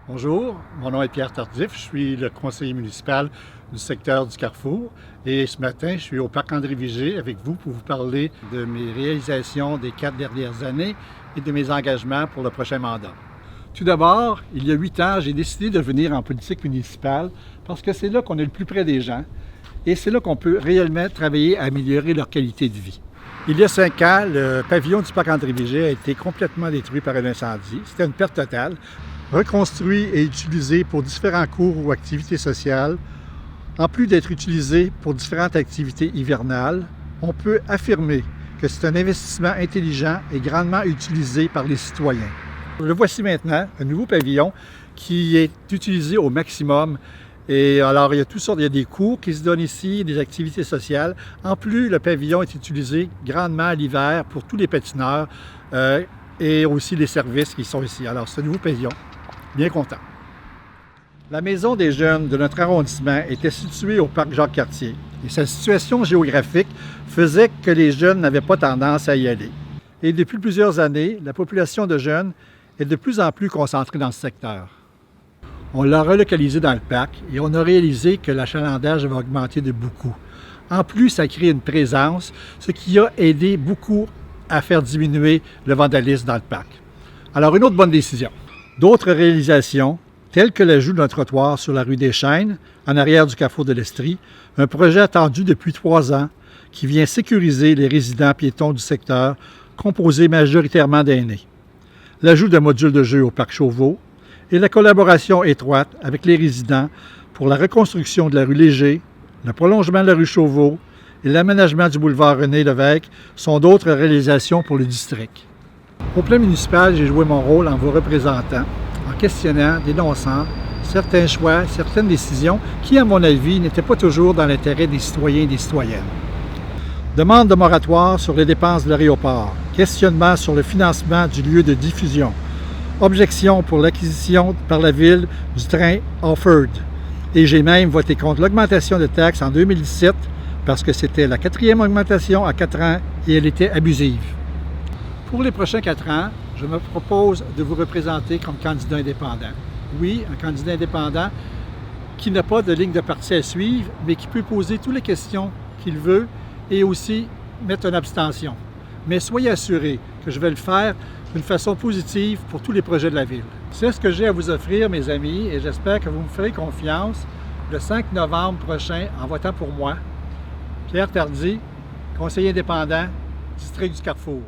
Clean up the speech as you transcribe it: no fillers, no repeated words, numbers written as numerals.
Bonjour, mon nom est Pierre Tardif, je suis le conseiller municipal du secteur du Carrefour et ce matin, je suis au Parc André-Vigée avec vous pour vous parler de mes réalisations des 4 dernières années et de mes engagements pour le prochain mandat. Tout d'abord, il y a 8 ans, j'ai décidé de venir en politique municipale parce que c'est là qu'on est le plus près des gens et c'est là qu'on peut réellement travailler à améliorer leur qualité de vie. Il y a 5 ans, le pavillon du Parc André-Vigée a été complètement détruit par un incendie. C'était une perte totale. Reconstruit et utilisé pour différents cours ou activités sociales, en plus d'être utilisé pour différentes activités hivernales, on peut affirmer que c'est un investissement intelligent et grandement utilisé par les citoyens. Le voici maintenant, un nouveau pavillon qui est utilisé au maximum. Et alors, il y a toutes sortes, il y a des cours qui se donnent ici, des activités sociales. En plus, le pavillon est utilisé grandement l'hiver pour tous les patineurs et aussi les services qui sont ici. Alors, c'est un nouveau pavillon. Bien content. La maison des jeunes de notre arrondissement était située au parc Jacques-Cartier et sa situation géographique faisait que les jeunes n'avaient pas tendance à y aller. Et depuis plusieurs années, la population de jeunes est de plus en plus concentrée dans ce secteur. On l'a relocalisé dans le parc et on a réalisé que l'achalandage va augmenter de beaucoup. En plus, ça crée une présence, ce qui a aidé beaucoup à faire diminuer le vandalisme dans le parc. Alors, une autre bonne décision. D'autres réalisations, telles que l'ajout d'un trottoir sur la rue des Chênes, en arrière du carrefour de l'Estrie, un projet attendu depuis 3 ans qui vient sécuriser les résidents piétons du secteur, composé majoritairement d'aînés. L'ajout d'un module de jeu au parc Chauveau et la collaboration étroite avec les résidents pour la reconstruction de la rue Léger, le prolongement de la rue Chauveau et l'aménagement du boulevard René-Lévesque sont d'autres réalisations pour le district. Au plan municipal, j'ai joué mon rôle en vous représentant, en questionnant, dénonçant certains choix, certaines décisions qui, à mon avis, n'étaient pas toujours dans l'intérêt des citoyens et des citoyennes. Demande de moratoire sur les dépenses de l'aéroport, questionnement sur le financement du lieu de diffusion, objection pour l'acquisition par la ville du train Offord. Et j'ai même voté contre l'augmentation de taxes en 2017 parce que c'était la 4e augmentation à 4 ans et elle était abusive. Pour les prochains 4 ans, je me propose de vous représenter comme candidat indépendant. Oui, un candidat indépendant qui n'a pas de ligne de parti à suivre, mais qui peut poser toutes les questions qu'il veut et aussi mettre une abstention. Mais soyez assurés que je vais le faire d'une façon positive pour tous les projets de la ville. C'est ce que j'ai à vous offrir, mes amis, et j'espère que vous me ferez confiance le 5 novembre prochain en votant pour moi. Pierre Tardif, conseiller indépendant, district du Carrefour.